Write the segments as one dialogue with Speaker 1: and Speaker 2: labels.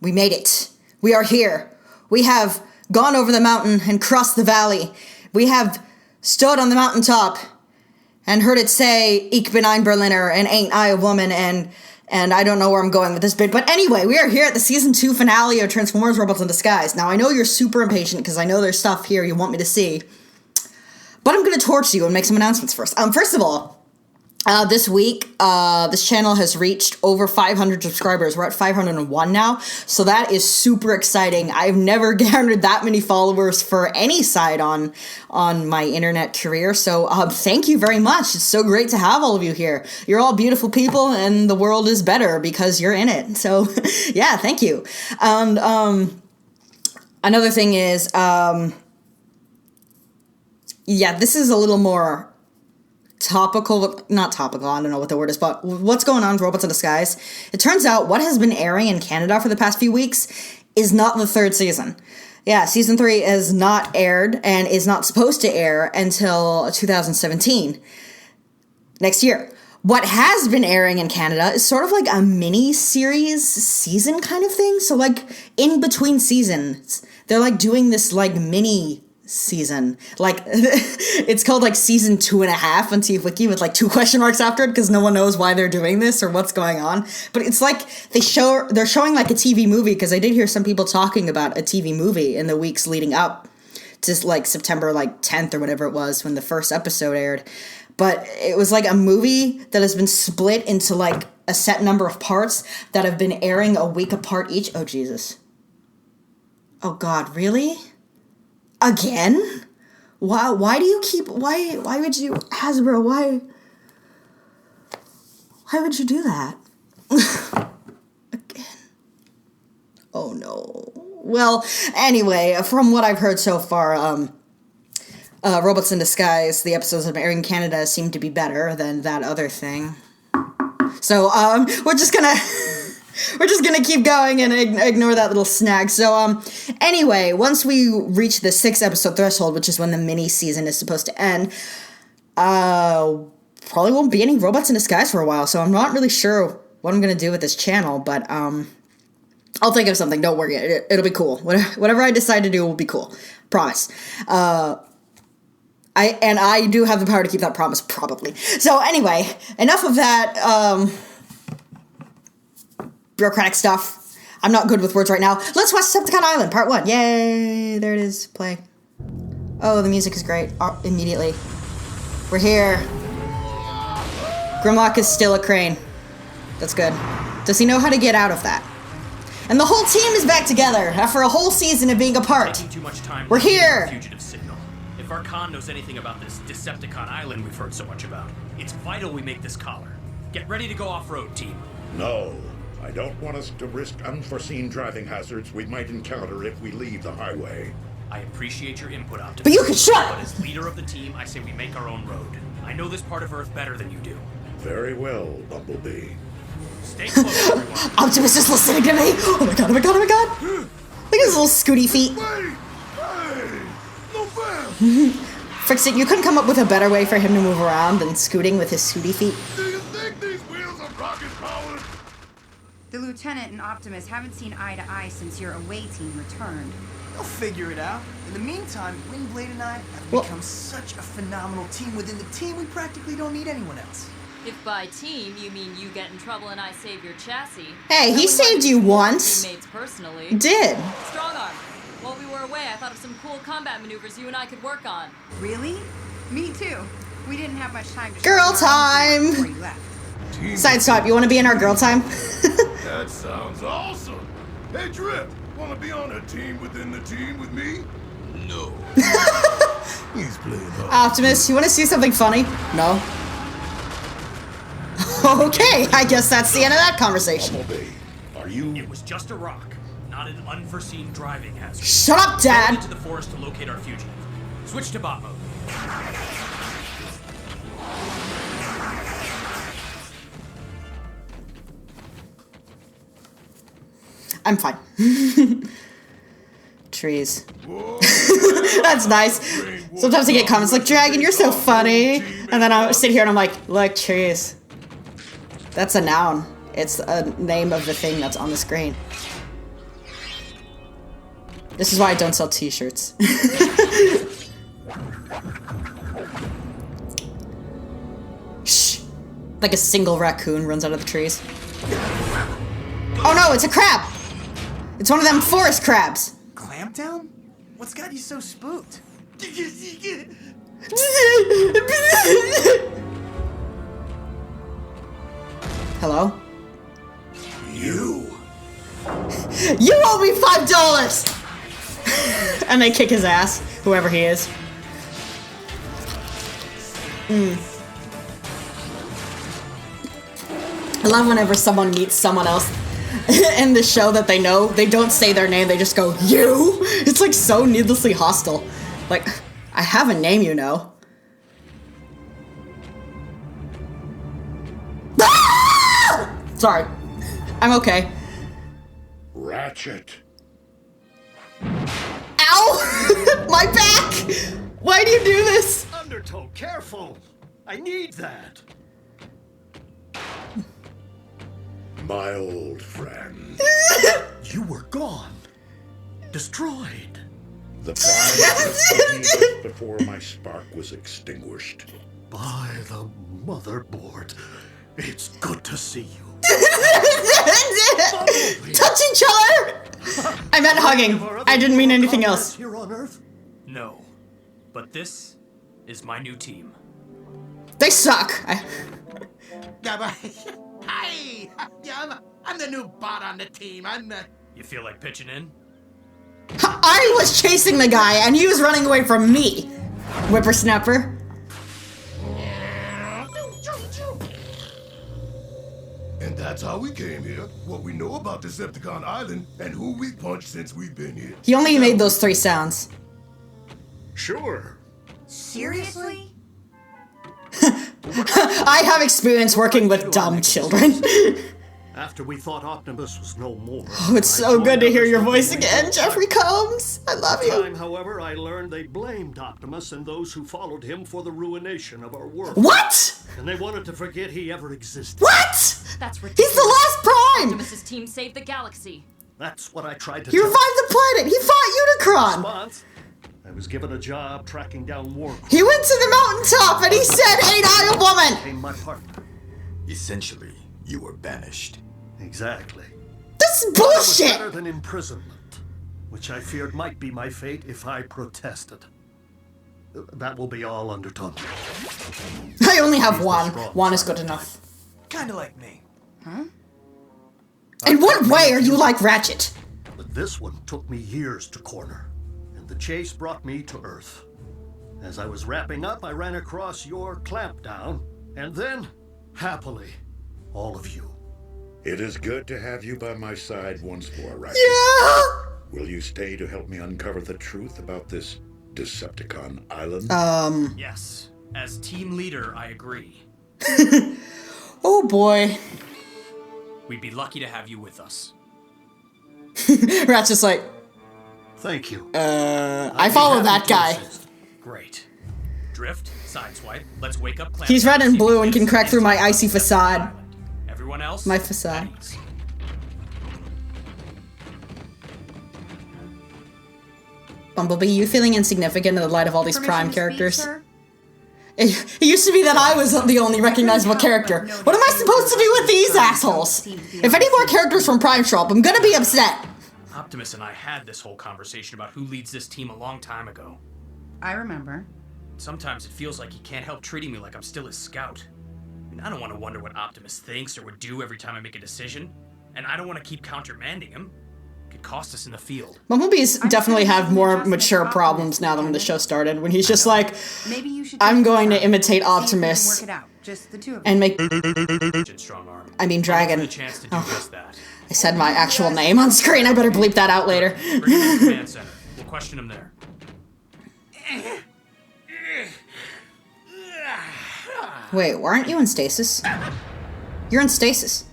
Speaker 1: We made it. We are here. We have gone over the mountain and crossed the valley. We have stood on the mountaintop and heard it say, Ich bin ein Berliner, and ain't I a woman, and I don't know where I'm going with this bit. But anyway, we are here at the Season 2 finale of Transformers Robots in Disguise. Now, I know you're super impatient because I know there's stuff here you want me to see. But I'm going to torch you and make some announcements first. First of all, this week, this channel has reached over 500 subscribers. We're at 501 now, so that is super exciting. I've never garnered that many followers for any side on my internet career, so thank you very much. It's so great to have all of you here. You're all beautiful people, and the world is better because you're in it. So, yeah, thank you. And another thing is, yeah, this is a little more topical, not topical, I don't know what the word is, but what's going on with Robots in Disguise? It turns out what has been airing in Canada for the past few weeks is not the third season. Yeah, Season 3 is not aired and is not supposed to air until 2017, next year. What has been airing in Canada is sort of like a mini-series season kind of thing. So, like, in between seasons, they're, like, doing this, like, mini season. Like, it's called, like, Season 2.5 on TFWiki with, like, 2 question marks after it because no one knows why they're doing this or what's going on. But it's like they're showing, like, a TV movie, because I did hear some people talking about a TV movie in the weeks leading up to, like, September, like, 10th or whatever it was when the first episode aired. But it was like a movie that has been split into, like, a set number of parts that have been airing a week apart each. Oh, Jesus. Oh, God, really? Again? Why do you keep... Why would you... Hasbro, why would you do that? Again. Oh, no. Well, anyway, from what I've heard so far, Robots in Disguise, the episodes that are airing in Canada seem to be better than that other thing. So, we're just gonna keep going and ignore that little snag. So, anyway, once we reach the 6 episode threshold, which is when the mini season is supposed to end, probably won't be any Robots in Disguise for a while, so I'm not really sure what I'm gonna do with this channel, but, I'll think of something, don't worry, it'll be cool. Whatever I decide to do will be cool. Promise. I do have the power to keep that promise, probably. So anyway, enough of that, bureaucratic stuff. I'm not good with words right now. Let's watch Decepticon Island, Part 1. Yay! There it is. Play. Oh, the music is great. Immediately. We're here. Grimlock is still a crane. That's good. Does he know how to get out of that? And the whole team is back together after a whole season of being apart.
Speaker 2: Too much time.
Speaker 1: We're here!
Speaker 2: Fugitive signal. If our Khan knows anything about this Decepticon Island we've heard so much about, it's vital we make this collar. Get ready to go off-road, team.
Speaker 3: No. I don't want us to risk unforeseen driving hazards we might encounter if we leave the highway.
Speaker 2: I appreciate your input, Optimus.
Speaker 1: But you can shut!
Speaker 2: But as leader of the team, I say we make our own road. I know this part of Earth better than you do.
Speaker 3: Very well, Bumblebee.
Speaker 2: Stay close, everyone.
Speaker 1: Optimus is listening to me! Oh my god, oh my god, oh my god! Look at his little scooty feet.
Speaker 3: Wait! Hey! No fair!
Speaker 1: Fix it, you couldn't come up with a better way for him to move around than scooting with his scooty feet.
Speaker 3: Do you think these wheels are rocket powered?
Speaker 4: The Lieutenant and Optimus haven't seen eye to eye since your away team returned.
Speaker 5: They'll figure it out. In the meantime, Windblade and I have become such a phenomenal team within the team, we practically don't need anyone else.
Speaker 6: If by team you mean you get in trouble and I save your chassis.
Speaker 1: Hey, he saved you once.
Speaker 6: Teammates personally.
Speaker 1: Did.
Speaker 6: Strong arm. While we were away, I thought of some cool combat maneuvers you and I could work on.
Speaker 4: Really? Me too. We didn't have much time to
Speaker 1: Girl time.
Speaker 4: before you left.
Speaker 1: Side swipe, you want to be in our girl time?
Speaker 3: That sounds awesome! Hey, Drip, wanna be on a team within the team with me? No. He's playing hard.
Speaker 1: Optimus, you want to see something funny? No. Okay, I guess that's the end of that conversation.
Speaker 3: Bumblebee, are you...
Speaker 2: It was just a rock, not an unforeseen driving hazard.
Speaker 1: Shut up,
Speaker 2: Go
Speaker 1: Dad!
Speaker 2: into the forest to locate our fugitive. Switch to bot mode.
Speaker 1: I'm fine. Trees. That's nice. Sometimes I get comments like, Dragon, you're so funny. And then I sit here and I'm like, look, trees. That's a noun. It's a name of the thing that's on the screen. This is why I don't sell t-shirts. Shh. Like a single raccoon runs out of the trees. Oh no, it's a crab! It's one of them forest crabs!
Speaker 5: Clampdown? What's got you so spooked?
Speaker 1: Hello?
Speaker 3: You.
Speaker 1: You owe me $5! And they kick his ass, whoever he is. I love whenever someone meets someone else in the show that they know, they don't say their name, they just go, you? It's like so needlessly hostile. Like, I have a name, you know. Ah! Sorry. I'm okay.
Speaker 3: Ratchet.
Speaker 1: Ow! My back! Why do you do this?
Speaker 7: Undertow, careful! I need that!
Speaker 3: My old friend.
Speaker 7: You were gone. Destroyed.
Speaker 3: The fire just before my spark was extinguished.
Speaker 7: By the motherboard. It's good to see you.
Speaker 1: Touch each other! I meant hugging. I didn't mean anything else.
Speaker 7: Here on Earth?
Speaker 2: No. But this is my new team.
Speaker 1: They suck.
Speaker 8: Yeah, but hi. Yeah, I'm the new bot on the team.
Speaker 2: You feel like pitching in?
Speaker 1: I was chasing the guy and he was running away from me. Whippersnapper.
Speaker 3: And that's how we came here, what we know about Decepticon Island, and who we punched since we've been here.
Speaker 1: He only made those 3 sounds.
Speaker 3: Sure.
Speaker 4: Seriously?
Speaker 1: I have experience working with dumb children.
Speaker 7: After we thought Optimus was no more.
Speaker 1: Oh, it's so good to hear your voice again, Jeffrey Combs. I love you.
Speaker 7: Time, however, I learned they blamed Optimus and those who followed him for the ruination of our world.
Speaker 1: What?
Speaker 7: And they wanted to forget he ever existed.
Speaker 1: What?
Speaker 6: That's ridiculous.
Speaker 1: He's the last Prime!
Speaker 6: Optimus's team saved the galaxy.
Speaker 7: That's what I tried to
Speaker 1: He
Speaker 7: tell
Speaker 1: revived the planet! He fought Unicron!
Speaker 7: Response, I was given a job tracking down war.
Speaker 1: He went to the mountaintop and he said, "Ain't I a woman?"
Speaker 7: Became my partner.
Speaker 8: Essentially, you were banished.
Speaker 7: Exactly.
Speaker 1: This is
Speaker 7: It was better
Speaker 1: bullshit!
Speaker 7: than imprisonment, which I feared might be my fate if I protested. That will be all Undertow.
Speaker 1: I only have one. One is good enough.
Speaker 5: Kinda like me.
Speaker 1: In what way are you like Ratchet?
Speaker 7: But this one took me years to corner, and the chase brought me to Earth. As I was wrapping up, I ran across your clampdown, and then, happily, all of you.
Speaker 3: It is good to have you by my side once more, Ratchet.
Speaker 1: Yeah!
Speaker 3: Will you stay to help me uncover the truth about this Decepticon Island?
Speaker 2: Yes. As team leader, I agree.
Speaker 1: Oh boy.
Speaker 2: We'd be lucky to have you with us.
Speaker 1: Ratchet's like,
Speaker 7: Thank you.
Speaker 1: I follow that guy.
Speaker 2: Great. Drift, sideswipe, let's wake up Clamp.
Speaker 1: He's red and blue and can
Speaker 2: Sequence,
Speaker 1: crack through my
Speaker 2: into
Speaker 1: icy
Speaker 2: Decepticon
Speaker 1: facade.
Speaker 2: Island. Everyone else?
Speaker 1: My facade.
Speaker 2: at ease.
Speaker 1: Bumblebee, you feeling insignificant in the light of all these
Speaker 4: Permission
Speaker 1: Prime
Speaker 4: to speak,
Speaker 1: characters?
Speaker 4: sir?
Speaker 1: It used to be that I was the only recognizable character. What am I supposed to do with these assholes? If any more characters from Prime show up, I'm gonna be upset.
Speaker 2: Optimus and I had this whole conversation about who leads this team a long time ago.
Speaker 4: I remember.
Speaker 2: Sometimes it feels like he can't help treating me like I'm still his scout. I mean, I don't want to wonder what Optimus thinks or would do every time I make a decision. And I don't want to keep countermanding him. It could cost us in the field.
Speaker 1: Bumblebees definitely
Speaker 4: sure
Speaker 1: have
Speaker 4: you
Speaker 1: more
Speaker 4: just
Speaker 1: mature
Speaker 4: make
Speaker 1: problems
Speaker 4: Optimus
Speaker 1: now than when the
Speaker 4: independent.
Speaker 1: show started, when he's just like,
Speaker 4: Maybe you should.
Speaker 1: I'm
Speaker 4: take
Speaker 1: going to
Speaker 4: this
Speaker 1: imitate
Speaker 4: See if we can
Speaker 1: Optimus
Speaker 4: Work it out. Just the two of you.
Speaker 1: and make,
Speaker 2: Strong arm.
Speaker 1: I mean Dragon.
Speaker 2: The chance to do just that.
Speaker 1: I said my actual name on screen, I better bleep that out later.
Speaker 2: Bring him to the command center. We'll question him there.
Speaker 1: Wait, weren't you in stasis? You're in stasis.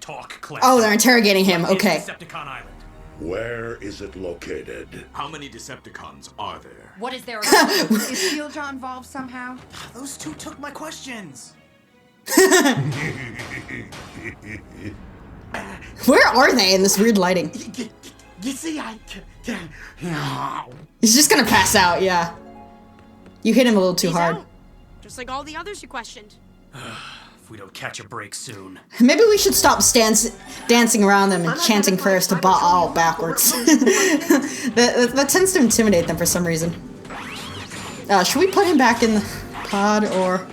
Speaker 2: Talk, Clamp.
Speaker 1: Oh, they're interrogating him,
Speaker 2: What is
Speaker 1: okay.
Speaker 2: Decepticon Island.
Speaker 3: Where is it located?
Speaker 8: How many Decepticons are there?
Speaker 6: What is there?
Speaker 4: Is Steeljaw involved somehow?
Speaker 5: Those two took my questions.
Speaker 1: Where are they in this weird lighting?
Speaker 8: You see,
Speaker 1: He's just gonna pass out, yeah. You hit him a little too
Speaker 9: He's
Speaker 1: hard.
Speaker 9: out. Just like all the others you questioned.
Speaker 2: If we don't catch a break soon.
Speaker 1: Maybe we should stop dancing around them and chanting prayers to Baal backwards. that tends to intimidate them for some reason. Should we put him back in the pod, or...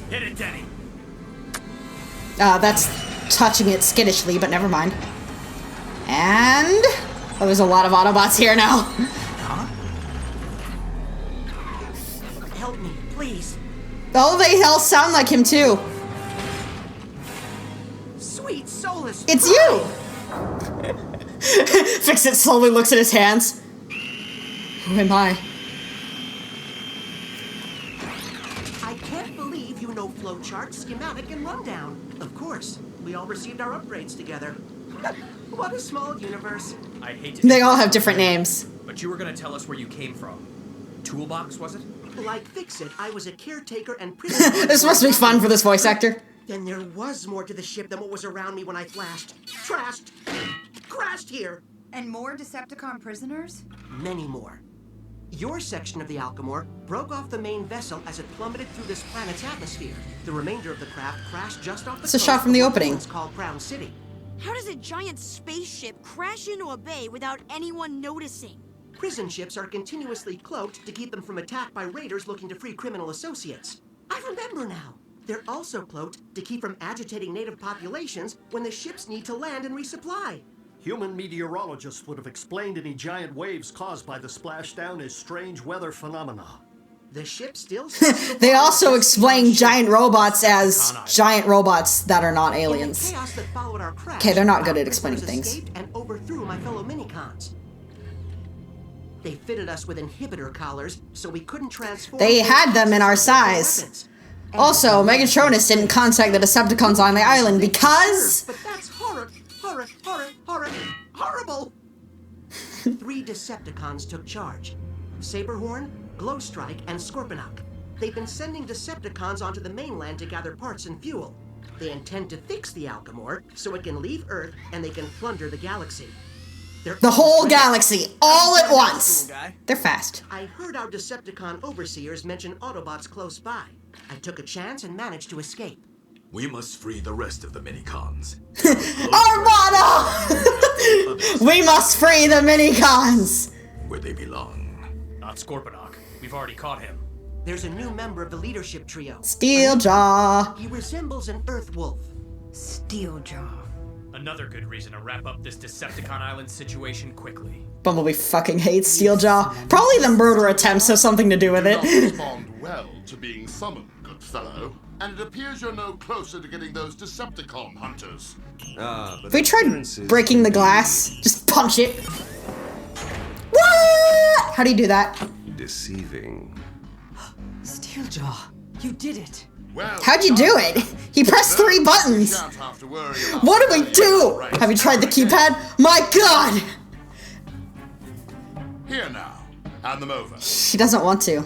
Speaker 2: Hit it, Denny.
Speaker 1: That's touching it skittishly, but never mind. And... oh, there's a lot of Autobots here now.
Speaker 8: Help me, please.
Speaker 1: Oh, they all sound like him, too.
Speaker 8: Sweet soulless.
Speaker 1: It's you! Fix-It slowly looks at his hands. Who am I?
Speaker 10: I can't believe you know flowchart, schematic, and rundown. Of course, we all received our upgrades together. What a small universe.
Speaker 2: I hate to.
Speaker 1: They all have different names.
Speaker 2: But you were gonna tell us where you came from. Toolbox, was it?
Speaker 10: Like Fix-It, I was a caretaker and prisoner.
Speaker 1: This must be fun for this voice actor.
Speaker 10: Then there was more to the ship than what was around me when I crashed here.
Speaker 4: And more Decepticon prisoners?
Speaker 10: Many more. Your section of the Alchemore broke off the main vessel as it plummeted through this planet's atmosphere. The remainder of the craft crashed just off the
Speaker 1: It's a shot from the opening.
Speaker 10: It's called Crown City.
Speaker 9: How does a giant spaceship crash into a bay without anyone noticing?
Speaker 10: Prison ships are continuously cloaked to keep them from attack by raiders looking to free criminal associates. I remember now. They're also cloaked to keep from agitating native populations when the ships need to land and resupply.
Speaker 7: Human meteorologists would have explained any giant waves caused by the splashdown as strange weather phenomena.
Speaker 10: The ship still...
Speaker 1: They also explain giant robots as giant robots that are not aliens. Okay, they're not good at explaining things.
Speaker 10: And overthrew my fellow minicons. They fitted us with inhibitor collars so we couldn't transform...
Speaker 1: They had them in our size. Also, Megatronus didn't contact the Decepticons on the island because...
Speaker 10: But that's horrible. 3 Decepticons took charge. Saberhorn, Glowstrike, and Scorponok. They've been sending Decepticons onto the mainland to gather parts and fuel. They intend to fix the Alchemore so it can leave Earth and they can plunder the galaxy.
Speaker 1: The whole galaxy, all at once. They're fast.
Speaker 10: I heard our Decepticon overseers mention Autobots close by. I took a chance and managed to escape.
Speaker 3: We must free the rest of the minicons.
Speaker 1: Armada! We must free the minicons!
Speaker 3: Where they belong.
Speaker 2: Not Scorponok. We've already caught him.
Speaker 10: There's a new member of the leadership trio.
Speaker 1: Steeljaw.
Speaker 10: He resembles an Earth wolf.
Speaker 4: Steeljaw.
Speaker 2: Another good reason to wrap up this Decepticon Island situation quickly.
Speaker 1: Bumblebee fucking hates Steeljaw. Probably the murder attempts have something to do with it.
Speaker 3: You respond well to being summoned, good fellow. And it appears you're no closer to getting those Decepticon hunters.
Speaker 1: If we tried breaking the glass, just punch it. What? How do you do that?
Speaker 11: Deceiving.
Speaker 5: Steeljaw, you did it.
Speaker 3: Well,
Speaker 1: How'd you do it? He pressed 3 buttons.
Speaker 3: You shan't have to worry about
Speaker 1: What do we
Speaker 3: that.
Speaker 1: do? Have you tried the keypad? My God!
Speaker 3: Here now. Hand them over.
Speaker 1: He doesn't want to.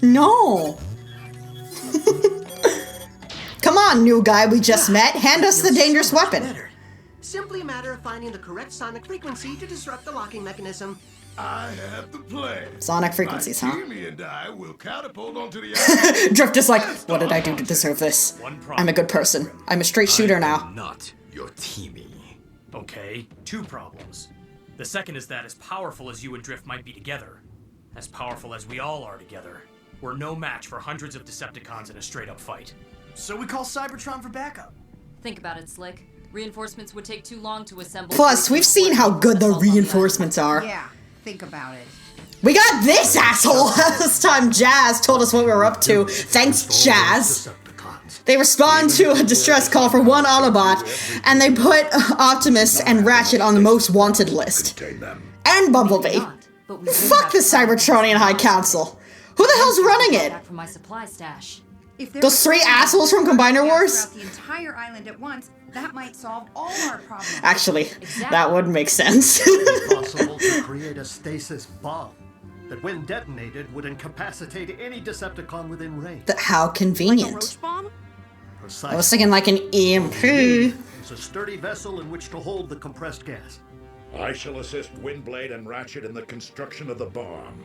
Speaker 1: No. Come on, new guy we just met. Hand us the dangerous weapon.
Speaker 10: Simply a matter of finding the correct sonic frequency to disrupt the locking mechanism.
Speaker 3: I have the plan.
Speaker 1: Sonic frequencies, huh?
Speaker 3: Timmy and I will catapult onto the island.
Speaker 1: Drift is like, what did I do to deserve this? I'm a good person. I'm a straight shooter now.
Speaker 3: Not your teamie.
Speaker 2: Okay, 2 problems. The second is that as powerful as you and Drift might be together, as powerful as we all are together, we're no match for hundreds of Decepticons in a straight-up fight.
Speaker 5: So we call Cybertron for backup.
Speaker 6: Think about it, Slick. Reinforcements would take too long to assemble.
Speaker 1: Plus, we've seen how good the reinforcements are.
Speaker 4: Yeah, think about it.
Speaker 1: We got this asshole! This time Jazz told us what we were up to. Thanks, Jazz. They respond to a distress call for 1 Autobot, and they put Optimus and Ratchet on the most wanted list. And Bumblebee. Fuck the Cybertronian High Council. Who the hell's running it?
Speaker 6: Back from my supply stash.
Speaker 4: If there
Speaker 1: Those
Speaker 4: was
Speaker 1: 3
Speaker 4: a
Speaker 1: assholes from Combiner Wars?
Speaker 4: throughout the entire island at once, that might solve all our problems.
Speaker 1: Actually, that would make sense.
Speaker 7: It's possible to create a stasis bomb that, when detonated, would incapacitate any Decepticon within range.
Speaker 1: How
Speaker 9: Like a
Speaker 1: convenient.
Speaker 9: roach bomb?
Speaker 7: Precisely.
Speaker 1: I was thinking like an EMP.
Speaker 7: It's a sturdy vessel in which to hold the compressed gas.
Speaker 3: I shall assist Windblade and Ratchet in the construction of the bomb.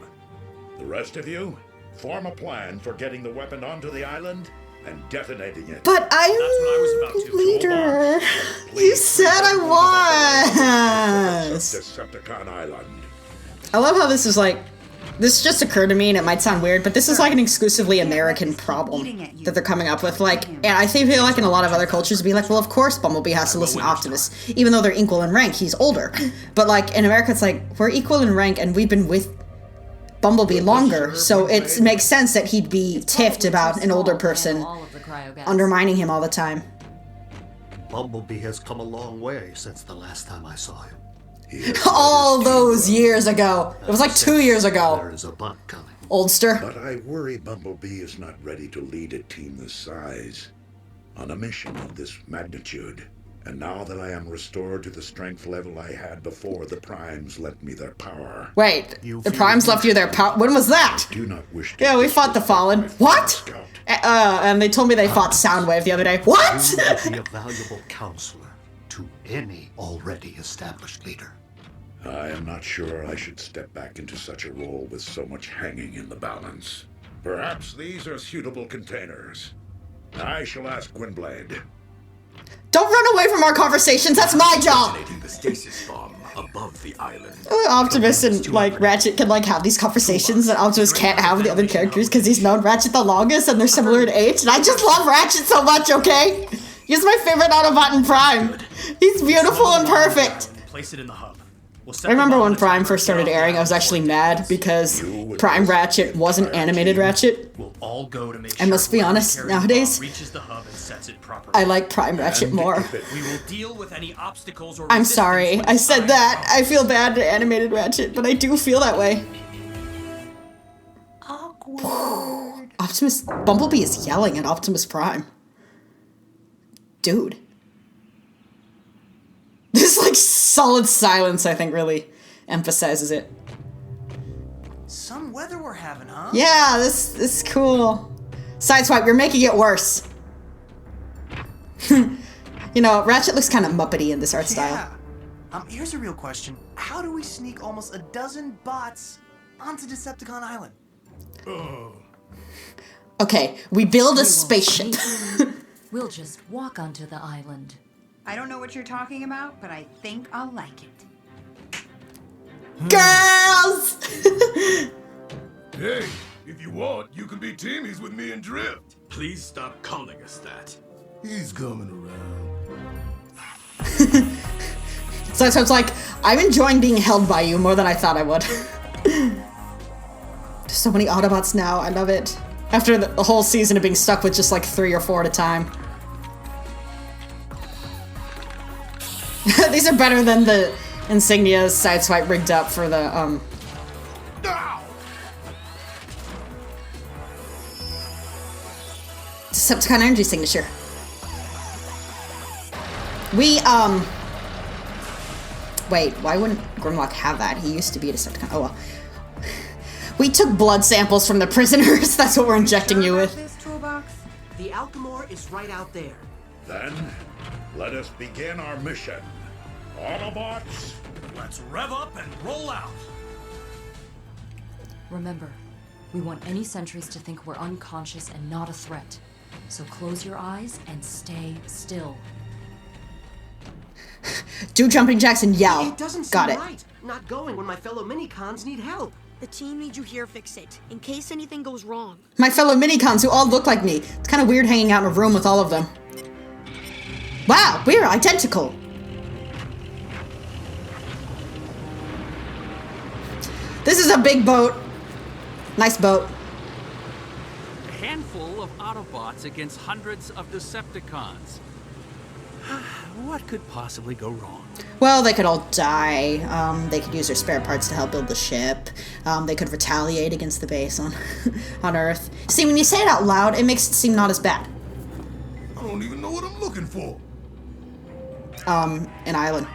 Speaker 3: The rest of you, form a plan for getting the weapon onto the island and detonating it.
Speaker 1: But
Speaker 2: That's what I was about to.
Speaker 1: leader. You said I was.
Speaker 3: Decepticon Island.
Speaker 1: I love how this is like. This just occurred to me, and it might sound weird, but this is like an exclusively American problem that they're coming up with. Like, and I feel like in a lot of other cultures, be like, well, of course Bumblebee has to listen to Optimus, even though they're equal in rank. He's older, but like in America, it's like we're equal in rank, and we've been with Bumblebee longer, so it makes sense that he'd be tiffed about an older person undermining him all the time.
Speaker 7: Bumblebee has come a long way since the last time I saw him.
Speaker 1: All those years ago. It was like 2 years ago.
Speaker 7: There is a butt coming.
Speaker 1: Oldster.
Speaker 3: But I worry Bumblebee is not ready to lead a team this size on a mission of this magnitude. And now that I am restored to the strength level I had before the Primes left me their power.
Speaker 1: Wait, the Primes left you their power? When was that?
Speaker 3: I do not wish to.
Speaker 1: Yeah, we fought the Fallen. What? And they told me they fought Soundwave the other day. What?
Speaker 7: You would be a valuable counselor to any already established leader.
Speaker 3: I am not sure I should step back into such a role with so much hanging in the balance. Perhaps these are suitable containers. I shall ask Gwynblade.
Speaker 1: Don't run away from our conversations. That's my job.
Speaker 3: Detonating the stasis bomb above the island.
Speaker 1: Optimus and like Ratchet can like have these conversations that Optimus can't have with the other characters because he's known Ratchet the longest and they're similar in age. And I just love Ratchet so much. Okay, he's my favorite Autobot in Prime. He's beautiful and perfect.
Speaker 2: Place it in the hub.
Speaker 1: I remember when Prime first started airing, I was actually mad because Prime Ratchet wasn't animated Ratchet.
Speaker 2: We'll all go to make
Speaker 1: I must be honest, nowadays,
Speaker 2: reaches the hub and sets it properly.
Speaker 1: I like Prime Ratchet more.
Speaker 2: We will deal with any obstacles or
Speaker 1: I'm sorry, I said that. I feel bad to animated Ratchet, but I do feel that way.
Speaker 4: Awkward.
Speaker 1: Optimus Bumblebee is yelling at Optimus Prime. Dude. This like solid silence, I think, really emphasizes it.
Speaker 5: Some weather we're having, huh?
Speaker 1: Yeah, this is cool. Sideswipe, you're making it worse. You know, Ratchet looks kind of Muppety in this art style.
Speaker 5: Here's a real question. How do we sneak almost a dozen bots onto Decepticon Island?
Speaker 1: Okay, we build a spaceship.
Speaker 6: We'll just walk onto the island.
Speaker 4: I don't know what you're talking about, but I think I'll like it.
Speaker 1: Girls!
Speaker 3: Hey, if you want, you can be teamies with me and Drift.
Speaker 11: Please stop calling us that.
Speaker 3: He's coming around.
Speaker 1: So it's like, I'm enjoying being held by you more than I thought I would. There's so many Autobots now, I love it. After the whole season of being stuck with just like 3 or 4 at a time. These are better than the insignias Sideswipe rigged up for the, Decepticon energy signature. We, wait, why wouldn't Grimlock have that? He used to be a Decepticon. Oh well. We took blood samples from the prisoners. That's what we're injecting you with.
Speaker 4: This toolbox?
Speaker 10: The Alchemore is right out there.
Speaker 3: Then, let us begin our mission. Autobots,
Speaker 2: let's rev up and roll out.
Speaker 6: Remember, we want any sentries to think we're unconscious and not a threat. So close your eyes and stay still.
Speaker 1: Do jumping jacks and yell.
Speaker 10: It doesn't seem
Speaker 1: Got it.
Speaker 10: right. Not going when my fellow minicons need help.
Speaker 9: The team needs you here, fix it, in case anything goes wrong.
Speaker 1: My fellow minicons who all look like me. It's kind of weird hanging out in a room with all of them. Wow, we're identical. This is a big boat. Nice boat.
Speaker 11: A handful of Autobots against hundreds of Decepticons. What could possibly go wrong?
Speaker 1: Well, they could all die. They could use their spare parts to help build the ship. They could retaliate against the base on on Earth. See, when you say it out loud, it makes it seem not as bad.
Speaker 3: I don't even know what I'm looking for.
Speaker 1: An island.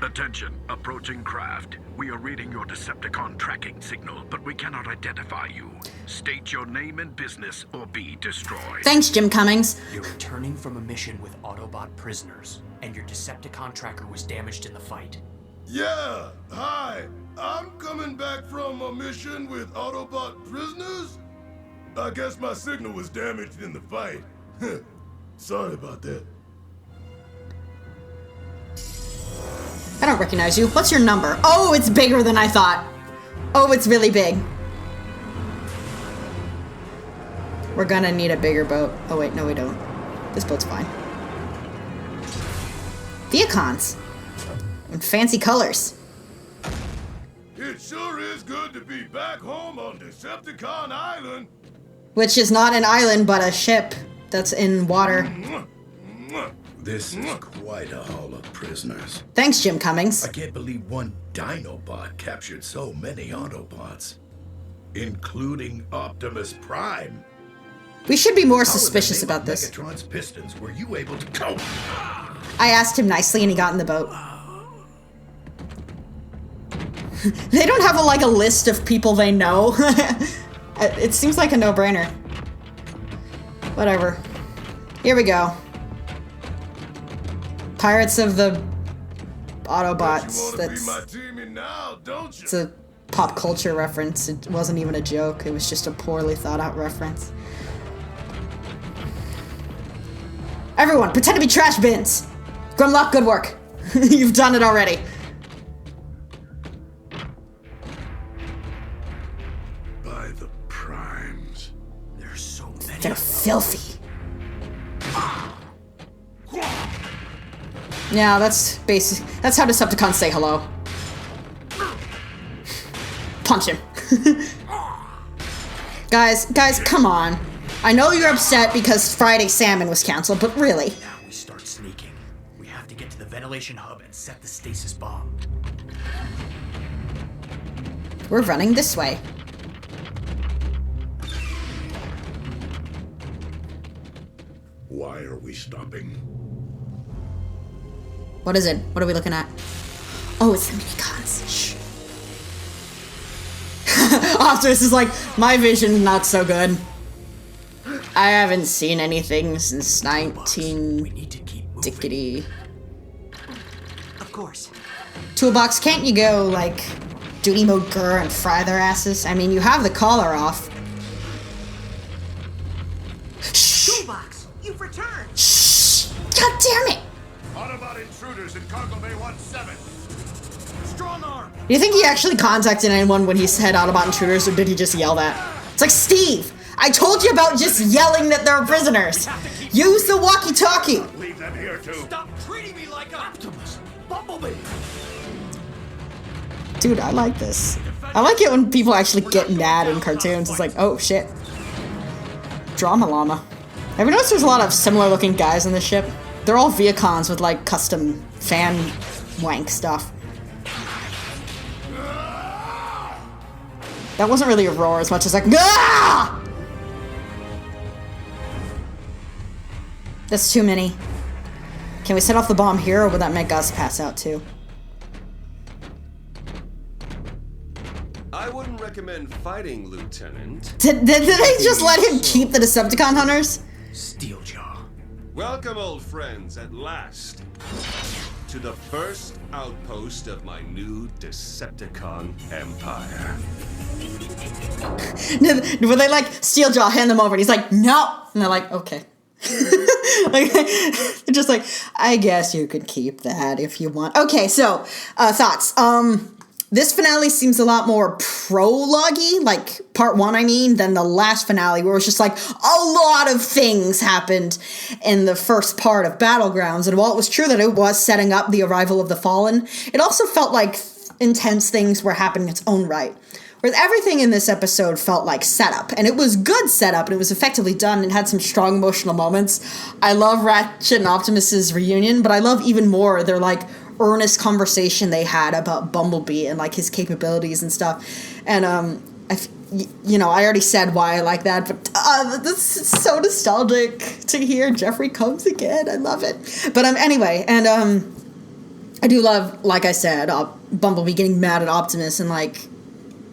Speaker 12: Attention, approaching craft. We are reading your Decepticon tracking signal, but we cannot identify you. State your name and business or be destroyed.
Speaker 1: Thanks, Jim Cummings.
Speaker 2: You're returning from a mission with Autobot prisoners, and your Decepticon tracker was damaged in the fight.
Speaker 13: Yeah, hi. I'm coming back from a mission with Autobot prisoners. I guess my signal was damaged in the fight. Sorry about that.
Speaker 1: I don't recognize you. What's your number? Oh, it's bigger than I thought. Oh, it's really big. We're gonna need a bigger boat. Oh wait, no we don't. This boat's fine. Deacons. In fancy colors.
Speaker 13: It sure is good to be back home on Decepticon Island.
Speaker 1: Which is not an island, but a ship that's in water.
Speaker 3: This is quite a haul of prisoners.
Speaker 1: Thanks, Jim Cummings.
Speaker 3: I can't believe one Dinobot captured so many Autobots, including Optimus Prime.
Speaker 1: We should be more suspicious about this.
Speaker 3: Megatron's pistons were you able to cope?
Speaker 1: I asked him nicely and he got in the boat. They don't have a list of people they know. It seems like a no-brainer. Whatever. Here we go. Pirates of the Autobots. It's a pop culture reference. It wasn't even a joke. It was just a poorly thought out reference. Everyone, pretend to be trash bins. Grimlock, good work. You've done it already.
Speaker 3: By the primes.
Speaker 2: There's so many.
Speaker 1: They're filthy. Yeah, that's basic. That's how Decepticons say hello. Punch him. Guys, come on. I know you're upset because Friday Salmon was canceled, but really.
Speaker 2: Now we start sneaking. We have to get to the ventilation hub and set the stasis bomb.
Speaker 1: We're running this way.
Speaker 3: Why are we stopping?
Speaker 1: What is it? What are we looking at? Oh, it's the minicons. Shh. Optimus is like, my vision's not so good. I haven't seen anything since 19 Dickety.
Speaker 10: Of course.
Speaker 1: Toolbox, can't you go, like, duty mode grr and fry their asses? I mean, you have the collar off.
Speaker 10: Toolbox, you've returned!
Speaker 1: Shh! God damn it!
Speaker 13: Autobot intruders in Cargo Bay 17. Strong arm.
Speaker 1: Do you think he actually contacted anyone when he said Autobot intruders, or did he just yell that? It's like, Steve! I told you about just yelling that they're prisoners! Use the walkie-talkie!
Speaker 13: Leave them here too.
Speaker 2: Stop treating me like Optimus! Bumblebee!
Speaker 1: Dude, I like this. I like it when people actually get mad in cartoons. It's like, oh shit. Drama llama. Have you noticed there's a lot of similar looking guys on this ship? They're all Viacons with like custom fan wank stuff. That wasn't really a roar as much as like, ah! That's too many. Can we set off the bomb here, or would that make us pass out too?
Speaker 14: I wouldn't recommend fighting, Lieutenant.
Speaker 1: Did they just let him keep the Decepticon hunters?
Speaker 2: Steeljaw.
Speaker 14: Welcome, old friends, at last, to the first outpost of my new Decepticon empire.
Speaker 1: Were they like, Steeljaw, hand them over, and he's like, no! And they're like, okay. Like, they're just like, I guess you could keep that if you want. Okay, so, thoughts. This finale seems a lot more prologue-y, like part one, I mean, than the last finale, where it was just like a lot of things happened in the first part of Battlegrounds. And while it was true that it was setting up the arrival of the Fallen, it also felt like intense things were happening in its own right. Whereas everything in this episode felt like setup, and it was good setup, and it was effectively done, and had some strong emotional moments. I love Ratchet and Optimus's reunion, but I love even more their like earnest conversation they had about Bumblebee and like his capabilities and stuff. And I already said why I like that, but this is so nostalgic to hear Jeffrey comes again. I love it. But anyway, and I do love, like I said, Bumblebee getting mad at Optimus and, like,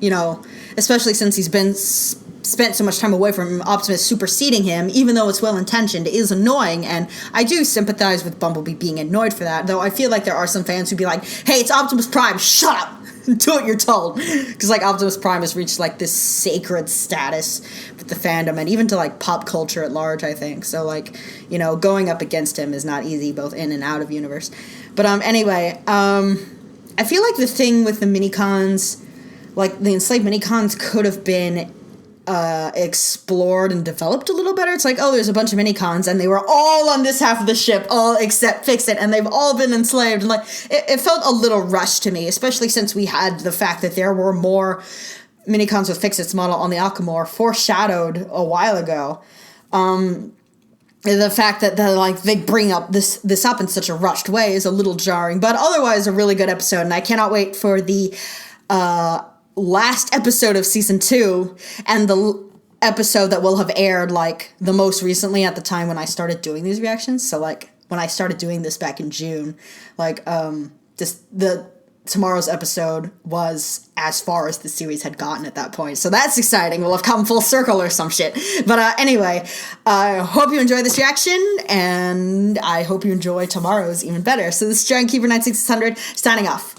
Speaker 1: you know, especially since he's been spent so much time away from Optimus superseding him, even though it's well-intentioned, it is annoying, and I do sympathize with Bumblebee being annoyed for that, though I feel like there are some fans who'd be like, hey, it's Optimus Prime, shut up! Do what you're told. Because, like, Optimus Prime has reached, like, this sacred status with the fandom, and even to, like, pop culture at large, I think. So, like, you know, going up against him is not easy, both in and out of universe. But, anyway, I feel like the thing with the mini-cons, like, the enslaved mini-cons could have been explored and developed a little better. It's like, oh, there's a bunch of mini-cons, and they were all on this half of the ship, all except Fix-It, and they've all been enslaved. And, like, it felt a little rushed to me, especially since we had the fact that there were more mini-cons with Fix-It's model on the Alchemore foreshadowed a while ago. The fact that they bring up this up in such a rushed way is a little jarring, but otherwise a really good episode, and I cannot wait for the last episode of season 2 and the episode that will have aired, like, the most recently at the time when I started doing these reactions. So, like, when I started doing this back in June, like, tomorrow's episode was as far as the series had gotten at that point. So that's exciting. We'll have come full circle or some shit. But anyway, I hope you enjoyed this reaction, and I hope you enjoy tomorrow's even better. So this is Dragon Keeper 96600 signing off.